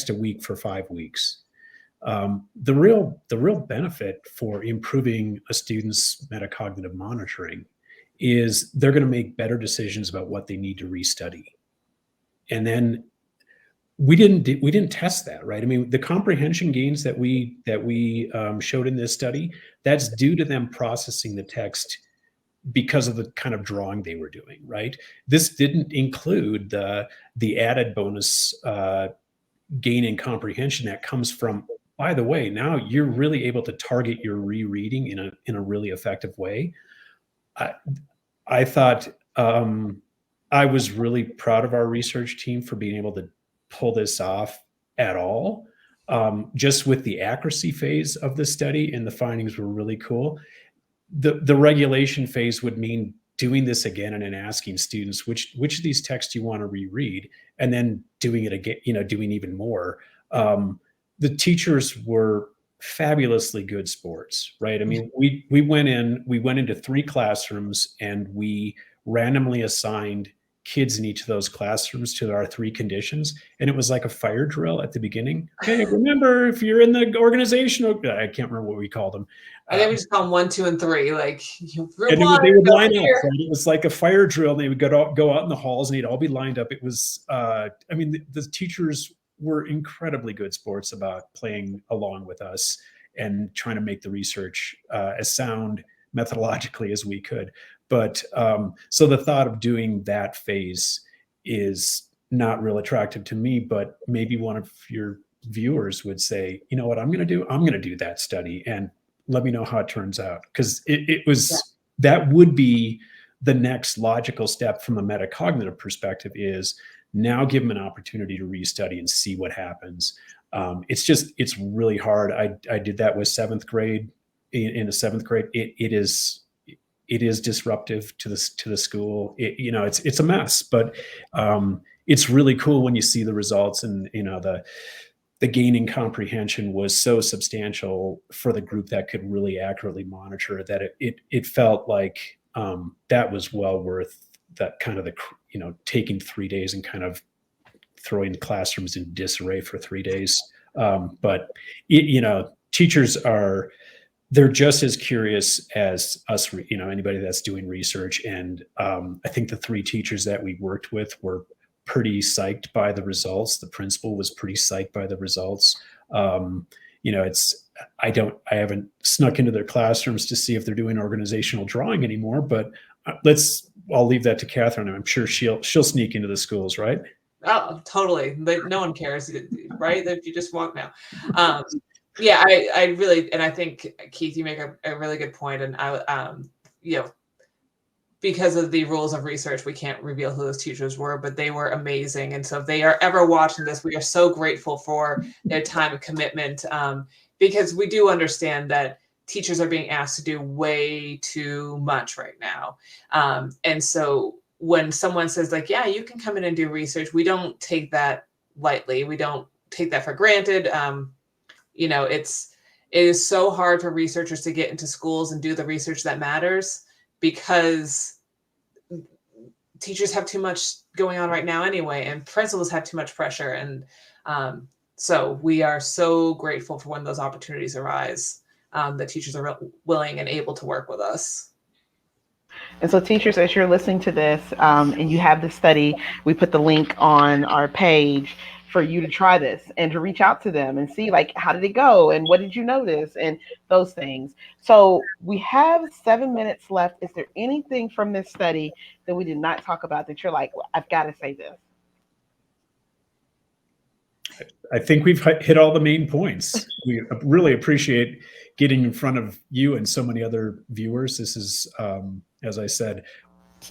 a week for 5 weeks. The real benefit for improving a student's metacognitive monitoring is they're going to make better decisions about what they need to restudy. And then we didn't test that, right? I mean, the comprehension gains that we showed in this study, that's due to them processing the text because of the kind of drawing they were doing, right? This didn't include the added bonus gain in comprehension that comes from, by the way, now you're really able to target your rereading in a really effective way. I thought I was really proud of our research team for being able to pull this off at all. Just with the accuracy phase of the study, and the findings were really cool. The regulation phase would mean doing this again and then asking students which of these texts you want to reread, and then doing it again, doing even more. The teachers were fabulously good sports, right? I mean, we went into 3 classrooms and we randomly assigned kids in each of those classrooms to our 3 conditions. And it was like a fire drill at the beginning. Okay, remember, if you're in the organizational, I can't remember what we called them. I think we just call them 1, 2, and 3. Like, and they would line up. Right? It was like a fire drill. And they would go out in the halls, and they'd all be lined up. It was, the teachers were incredibly good sports about playing along with us and trying to make the research as sound methodologically as we could. But so the thought of doing that phase is not real attractive to me, but maybe one of your viewers would say, you know what I'm going to do? I'm going to do that study and let me know how it turns out. Because that would be the next logical step from a metacognitive perspective, is now give them an opportunity to restudy and see what happens. It's really hard. I did that with 7th grade. In the 7th grade, it is disruptive to the school. It's a mess, but it's really cool when you see the results, and the gain in comprehension was so substantial for the group that could really accurately monitor that it felt like that was well worth that kind of taking 3 days and kind of throwing the classrooms in disarray for 3 days. But teachers they're just as curious as us, anybody that's doing research. And I think the 3 teachers that we worked with were pretty psyched by the results. The principal was pretty psyched by the results. I haven't snuck into their classrooms to see if they're doing organizational drawing anymore, but I'll leave that to Katherine. I'm sure she'll sneak into the schools, right? Oh, totally. No one cares, right? If you just walk now. Yeah, I really, and I think, Keith, you make a really good point. And because of the rules of research, we can't reveal who those teachers were, but they were amazing. And so if they are ever watching this, we are so grateful for their time and commitment, because we do understand that teachers are being asked to do way too much right now. And so when someone says like, yeah, you can come in and do research, we don't take that lightly. We don't take that for granted. It is so hard for researchers to get into schools and do the research that matters, because teachers have too much going on right now anyway, and principals have too much pressure. And so we are so grateful for when those opportunities arise, that teachers are willing and able to work with us. And so, teachers, as you're listening to this and you have the study, we put the link on our page for you to try this and to reach out to them and see, like, how did it go and what did you notice and those things. So, we have 7 minutes left. Is there anything from this study that we did not talk about that you're like, well, I've got to say this? I think we've hit all the main points. We really appreciate getting in front of you and so many other viewers. This is, as I said,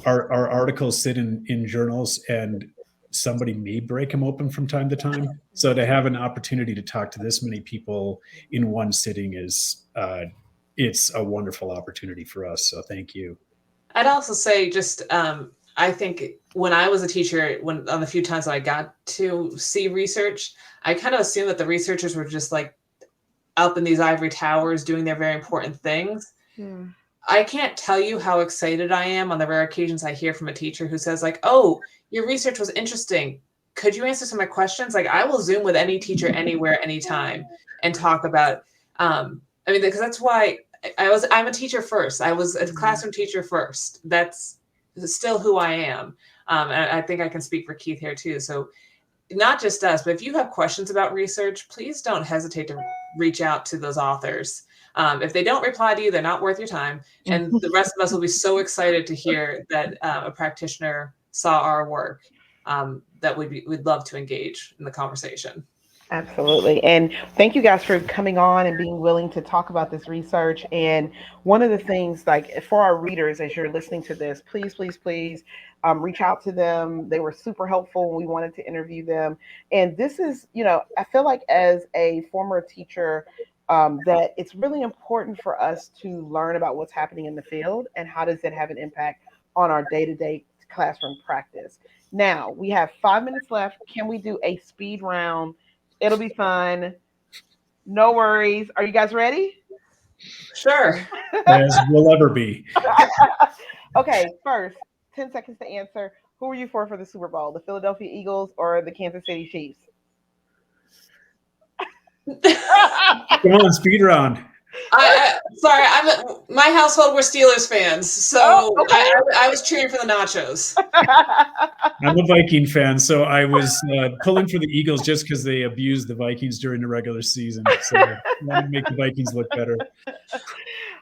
our articles sit in journals, and somebody may break them open from time to time. So to have an opportunity to talk to this many people in one sitting is, it's a wonderful opportunity for us. So thank you. I'd also say just, I think when I was a teacher, on the few times that I got to see research, I kind of assumed that the researchers were just like up in these ivory towers doing their very important things. Yeah. I can't tell you how excited I am on the rare occasions I hear from a teacher who says like, oh, your research was interesting. Could you answer some of my questions? Like, I will Zoom with any teacher anywhere, anytime and talk about, I mean, because that's why I'm a teacher first. I was a classroom teacher first. That's still who I am. And I think I can speak for Keith here too. So not just us, but if you have questions about research, please don't hesitate to reach out to those authors. If they don't reply to you, they're not worth your time. And the rest of us will be so excited to hear that a practitioner saw our work, that we'd love to engage in the conversation. Absolutely. And thank you guys for coming on and being willing to talk about this research. And one of the things, like for our readers, as you're listening to this, please, please, please reach out to them. They were super helpful. We wanted to interview them. And this is, I feel like as a former teacher, that it's really important for us to learn about what's happening in the field and how does it have an impact on our day-to-day classroom practice. Now, we have 5 minutes left. Can we do a speed round? It'll be fun. No worries. Are you guys ready? Sure. As we'll ever be. Okay, first, 10 seconds to answer. Who are you for the Super Bowl? The Philadelphia Eagles or the Kansas City Chiefs? Come on, speed round. Sorry, my household were Steelers fans, so okay. I was cheering for the nachos. I'm a Viking fan, so I was pulling for the Eagles just because they abused the Vikings during the regular season. So I wanted to make the Vikings look better.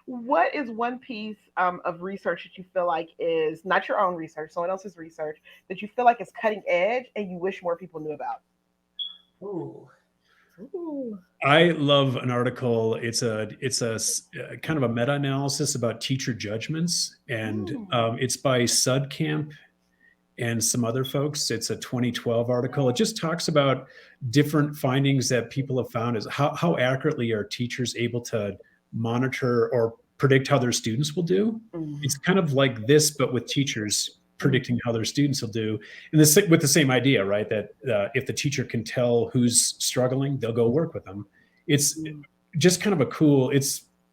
What is one piece of research that you feel like is not your own research, someone else's research, that you feel like is cutting edge and you wish more people knew about? Ooh. I love an article. It's a kind of a meta-analysis about teacher judgments, and it's by Sudkamp and some other folks. It's a 2012 article. It just talks about different findings that people have found is how accurately are teachers able to monitor or predict how their students will do. It's kind of like this, but with teachers predicting how their students will do, and this with the same idea, right? That if the teacher can tell who's struggling, they'll go work with them. It's just kind of a cool.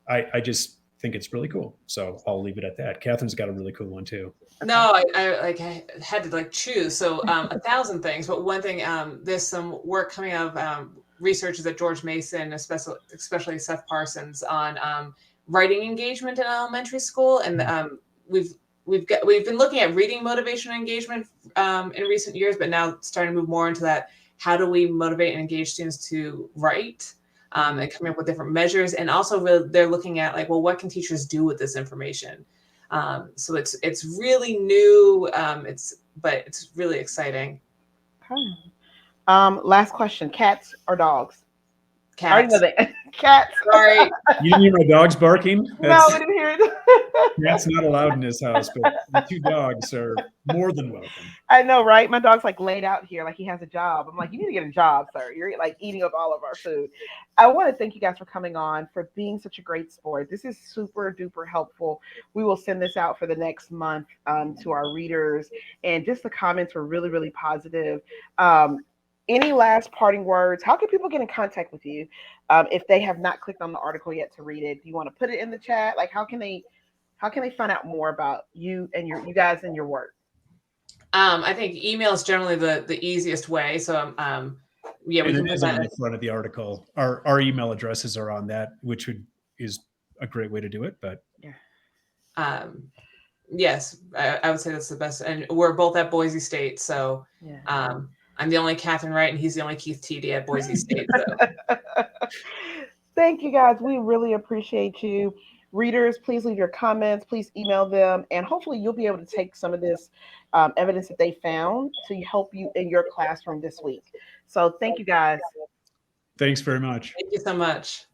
I just think it's really cool. So I'll leave it at that. Catherine's got a really cool one too. No, I had to choose. So 1,000 things, but one thing, there's some work coming out of researchers at George Mason, especially Seth Parsons, on writing engagement in elementary school, and we've been looking at reading motivation and engagement in recent years, but now starting to move more into that. How do we motivate and engage students to write, and coming up with different measures, and also they're looking at what can teachers do with this information? So it's really new, but it's really exciting. Last question: cats or dogs? Cats. Cats. Sorry. You didn't hear my dogs barking? No, we didn't hear it. That's not allowed in this house, but the 2 dogs are more than welcome. I know, right? My dog's laid out here like he has a job. I'm like, you need to get a job, sir. You're eating up all of our food. I want to thank you guys for coming on, for being such a great sport. This is super duper helpful. We will send this out for the next month to our readers, and just the comments were really, really positive. Any last parting words? How can people get in contact with you if they have not clicked on the article yet to read it? Do you want to put it in the chat? How can they find out more about you and you guys and your work? I think email is generally the easiest way. So we can put that on the front of the article. Our email addresses are on that, which is a great way to do it. But Yes, I would say that's the best. And we're both at Boise State. So Yeah. I'm the only Katherine Wright and he's the only Keith TD at Boise State. So Thank you guys. We really appreciate you. Readers, please leave your comments. Please email them. And hopefully, you'll be able to take some of this evidence that they found to help you in your classroom this week. So, thank you guys. Thanks very much. thank you so much.